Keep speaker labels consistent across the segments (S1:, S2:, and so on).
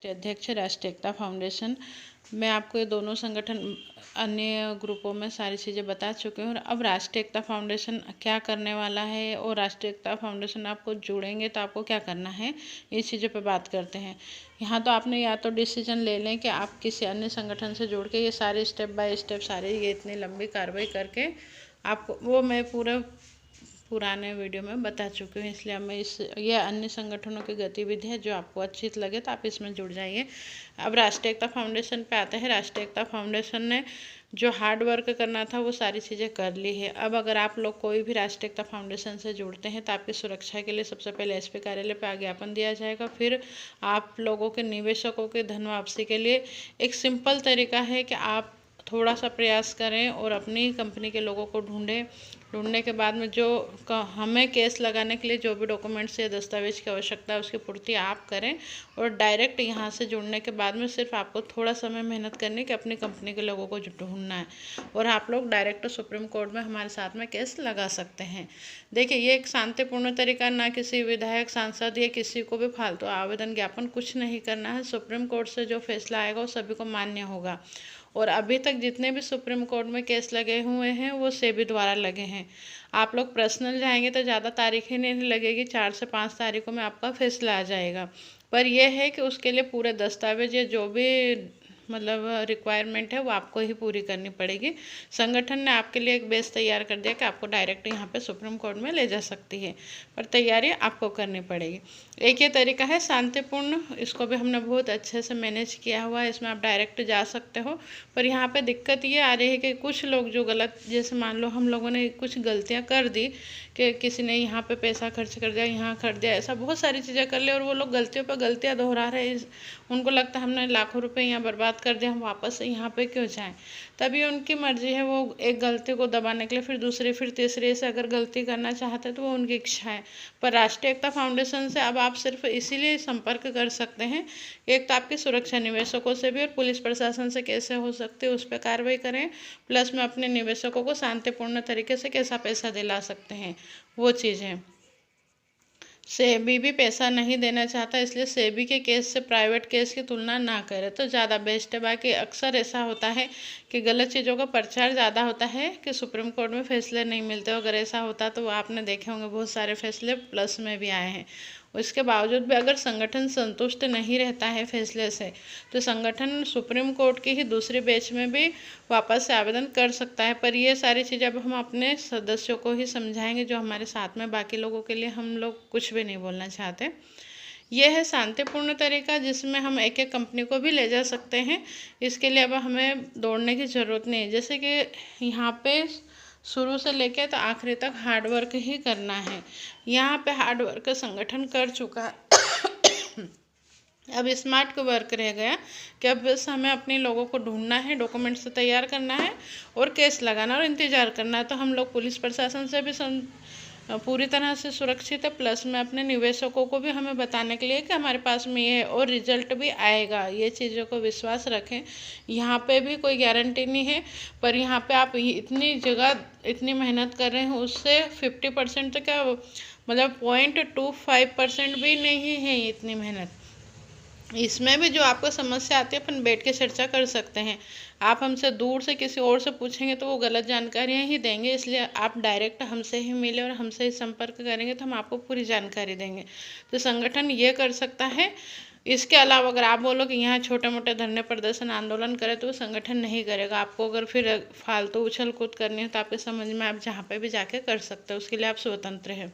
S1: अध्यक्ष राष्ट्रीय एकता फाउंडेशन। मैं आपको ये दोनों संगठन अन्य ग्रुपों में सारी चीज़ें बता चुकी हूँ। और अब राष्ट्रीय एकता फाउंडेशन क्या करने वाला है और राष्ट्रीय एकता फाउंडेशन आपको जुड़ेंगे तो आपको क्या करना है, ये चीज़ों पे बात करते हैं। यहाँ तो आपने या तो डिसीजन ले लें कि आप किसी अन्य संगठन से जुड़ के ये सारे स्टेप बाय स्टेप सारे ये इतनी लंबी कार्रवाई करके आपको वो मैं पूरा पुराने वीडियो में बता चुकी हूँ, इसलिए मैं ये अन्य संगठनों की गतिविधियाँ जो आपको अच्छी लगे तो आप इसमें जुड़ जाइए। अब राष्ट्रीय एकता फाउंडेशन पे आते हैं। राष्ट्रीय एकता फाउंडेशन ने जो हार्ड वर्क करना था वो सारी चीज़ें कर ली है। अब अगर आप लोग कोई भी राष्ट्रीय एकता फाउंडेशन से जुड़ते हैं तो आपकी सुरक्षा के लिए सबसे पहले एसपी कार्यालय पर ज्ञापन दिया जाएगा। फिर आप लोगों के निवेशकों के धन वापसी के लिए एक सिंपल तरीका है कि आप थोड़ा सा प्रयास करें और अपनी कंपनी के लोगों को ढूंढने के बाद में जो हमें केस लगाने के लिए जो भी डॉक्यूमेंट्स या दस्तावेज की आवश्यकता है उसकी पूर्ति आप करें। और डायरेक्ट यहाँ से जुड़ने के बाद में सिर्फ आपको थोड़ा समय मेहनत करनी कि अपनी कंपनी के लोगों को ढूंढना है और आप लोग डायरेक्ट सुप्रीम कोर्ट में हमारे साथ में केस लगा सकते हैं। देखिए, ये एक शांतिपूर्ण तरीका, ना किसी विधायक, सांसद या किसी को भी फालतू आवेदन ज्ञापन कुछ नहीं करना है। सुप्रीम कोर्ट से जो फैसला आएगा वो सभी को मान्य होगा। और अभी तक जितने भी सुप्रीम कोर्ट में केस लगे हुए हैं वो सेबी द्वारा लगे हैं। आप लोग पर्सनल जाएंगे तो ज़्यादा तारीखें नहीं लगेगी, 4 से 5 तारीखों में आपका फैसला आ जाएगा। पर यह है कि उसके लिए पूरे दस्तावेज या जो भी मतलब रिक्वायरमेंट है वो आपको ही पूरी करनी पड़ेगी। संगठन ने आपके लिए एक बेस तैयार कर दिया कि आपको डायरेक्ट यहाँ पे सुप्रीम कोर्ट में ले जा सकती है, पर तैयारी आपको करनी पड़ेगी। एक ये तरीका है शांतिपूर्ण, इसको भी हमने बहुत अच्छे से मैनेज किया हुआ है, इसमें आप डायरेक्ट जा सकते हो। पर यहाँ पे दिक्कत ये आ रही है कि कुछ लोग जो गलत, जैसे मान लो हम लोगों ने कुछ गलतियाँ कर दी कि किसी ने यहाँ पे पैसा खर्च कर दिया, यहाँ कर दिया, ऐसा बहुत सारी चीज़ें कर ली और वो लोग गलतियों पर गलतियाँ दोहरा रहे हैं। उनको लगता है हमने लाखों रुपए यहाँ बर्बाद कर दिया, हम वापस यहाँ पे क्यों जाएं। तभी उनकी मर्जी है, वो एक गलती को दबाने के लिए फिर दूसरी फिर तीसरी से अगर गलती करना चाहते हैं तो वो उनकी इच्छा है। पर राष्ट्रीय एकता फाउंडेशन से अब आप सिर्फ इसीलिए संपर्क कर सकते हैं, एक तो आपकी सुरक्षा निवेशकों से भी और पुलिस प्रशासन से कैसे हो सकती है उस पर कार्रवाई करें, प्लस में अपने निवेशकों को शांतिपूर्ण तरीके से कैसा पैसा दिला सकते हैं वो चीज़ें। सेबी भी पैसा नहीं देना चाहता, इसलिए सेबी के केस से प्राइवेट केस की तुलना ना करें तो ज़्यादा बेस्ट है। बाकी अक्सर ऐसा होता है कि गलत चीज़ों का प्रचार ज़्यादा होता है कि सुप्रीम कोर्ट में फैसले नहीं मिलते। अगर ऐसा होता तो आपने देखे होंगे बहुत सारे फैसले प्लस में भी आए हैं। उसके बावजूद भी अगर संगठन संतुष्ट नहीं रहता है फैसले से तो संगठन सुप्रीम कोर्ट की ही दूसरी बेंच में भी वापस से आवेदन कर सकता है। पर ये सारी चीज़ें अब हम अपने सदस्यों को ही समझाएंगे जो हमारे साथ में, बाकी लोगों के लिए हम लोग कुछ भी नहीं बोलना चाहते। यह है शांतिपूर्ण तरीका जिसमें हम एक एक कंपनी को भी ले जा सकते हैं। इसके लिए अब हमें दौड़ने की ज़रूरत नहीं है। जैसे कि यहाँ पे शुरू से लेके तो आखिरी तक हार्ड वर्क ही करना है। यहाँ पे हार्ड वर्क संगठन कर चुका है। अब स्मार्ट वर्क रह गया कि अब बस हमें अपने लोगों को ढूंढना है, डॉक्यूमेंट्स तैयार करना है और केस लगाना और इंतज़ार करना है। तो हम लोग पुलिस प्रशासन से भी पूरी तरह से सुरक्षित है, प्लस में अपने निवेशकों को भी हमें बताने के लिए कि हमारे पास में ये है और रिजल्ट भी आएगा। ये चीज़ों को विश्वास रखें। यहाँ पे भी कोई गारंटी नहीं है, पर यहाँ पे आप इतनी जगह इतनी मेहनत कर रहे हैं उससे 50% तो क्या मतलब 0.25% भी नहीं है इतनी मेहनत। इसमें भी जो आपको समस्या आती है अपन बैठ के चर्चा कर सकते हैं। आप हमसे दूर से किसी और से पूछेंगे तो वो गलत जानकारियाँ ही देंगे, इसलिए आप डायरेक्ट हमसे ही मिले और हमसे ही संपर्क करेंगे तो हम आपको पूरी जानकारी देंगे। तो संगठन ये कर सकता है। इसके अलावा अगर आप बोलो कि यहाँ छोटे मोटे धरने प्रदर्शन आंदोलन करे तो वो संगठन नहीं करेगा। आपको अगर फिर फालतू उछल कूद करनी है तो आपके समझ में आप जहाँ पे भी जाके कर सकते हो, उसके लिए आप स्वतंत्र हैं।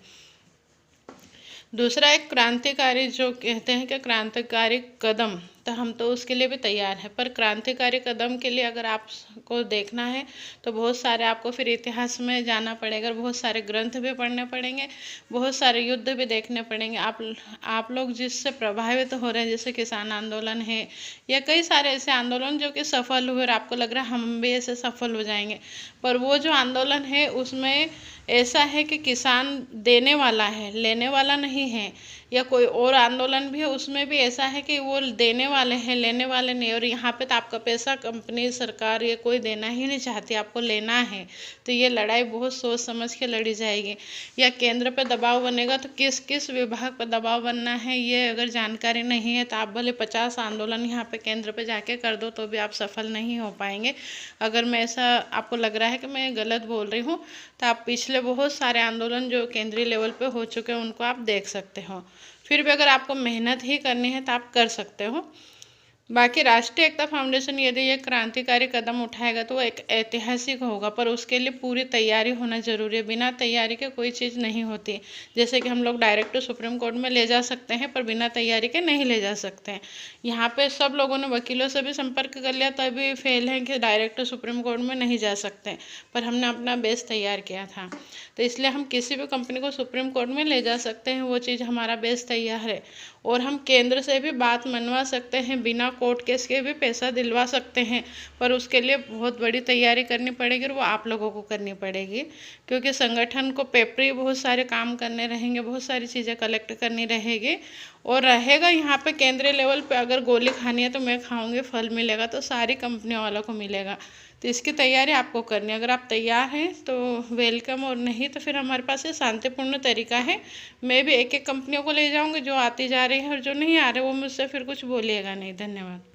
S1: दूसरा एक क्रांतिकारी, जो कहते हैं कि क्रांतिकारी कदम, तो हम तो उसके लिए भी तैयार हैं। पर क्रांतिकारी कदम के लिए अगर आपको देखना है तो बहुत सारे आपको फिर इतिहास में जाना पड़ेगा, बहुत सारे ग्रंथ भी पढ़ने पड़ेंगे, बहुत सारे युद्ध भी देखने पड़ेंगे। आप लोग जिससे प्रभावित हो रहे हैं, जैसे किसान आंदोलन है या कई सारे ऐसे आंदोलन जो कि सफल हुए और आपको लग रहा है हम भी ऐसे सफल हो जाएंगे, पर वो जो आंदोलन है उसमें ऐसा है कि किसान देने वाला है, लेने वाला नहीं है। या कोई और आंदोलन भी है, उसमें भी ऐसा है कि वो देने वाले हैं, लेने वाले नहीं। और यहाँ पे तो आपका पैसा कंपनी, सरकार, ये कोई देना ही नहीं चाहती, आपको लेना है। तो ये लड़ाई बहुत सोच समझ के लड़ी जाएगी। या केंद्र पे दबाव बनेगा तो किस किस विभाग पर दबाव बनना है, ये अगर जानकारी नहीं है तो आप भले 50 आंदोलन यहाँ पे केंद्र पे जाके कर दो तो भी आप सफल नहीं हो पाएंगे। अगर मैं ऐसा आपको लग रहा है कि मैं गलत बोल रही हूँ तो आप पिछले बहुत सारे आंदोलन जो केंद्रीय लेवल पे हो चुके हैं उनको आप देख सकते हो। फिर भी अगर आपको मेहनत ही करनी है तो आप कर सकते हो। बाकी राष्ट्रीय एकता फाउंडेशन यदि ये क्रांतिकारी कदम उठाएगा तो वो एक ऐतिहासिक होगा, पर उसके लिए पूरी तैयारी होना जरूरी है। बिना तैयारी के कोई चीज़ नहीं होती। जैसे कि हम लोग डायरेक्ट सुप्रीम कोर्ट में ले जा सकते हैं, पर बिना तैयारी के नहीं ले जा सकते हैं। यहाँ पे सब लोगों ने वकीलों से भी संपर्क कर लिया तभी फेल है कि डायरेक्ट सुप्रीम कोर्ट में नहीं जा सकते, पर हमने अपना बेस तैयार किया था। तो इसलिए हम किसी भी कंपनी को सुप्रीम कोर्ट में ले जा सकते हैं, वो चीज़ हमारा बेस तैयार है। और हम केंद्र से भी बात मनवा सकते हैं, बिना कोर्ट केस के भी पैसा दिलवा सकते हैं, पर उसके लिए बहुत बड़ी तैयारी करनी पड़ेगी और वो आप लोगों को करनी पड़ेगी। क्योंकि संगठन को पेपरी बहुत सारे काम करने रहेंगे, बहुत सारी चीज़ें कलेक्ट करनी रहेगी। और रहेगा यहाँ पे केंद्रीय लेवल पे अगर गोली खानी है तो मैं खाऊंगी, फल मिलेगा तो सारी कंपनियों वालों को मिलेगा। तो इसकी तैयारी आपको करनी है। अगर आप तैयार हैं तो वेलकम, और नहीं तो फिर हमारे पास ये शांतिपूर्ण तरीका है। मैं भी एक एक कंपनियों को ले जाऊंगी जो आती जा रही है, और जो नहीं आ रहे वो मुझसे फिर कुछ बोलिएगा नहीं। धन्यवाद।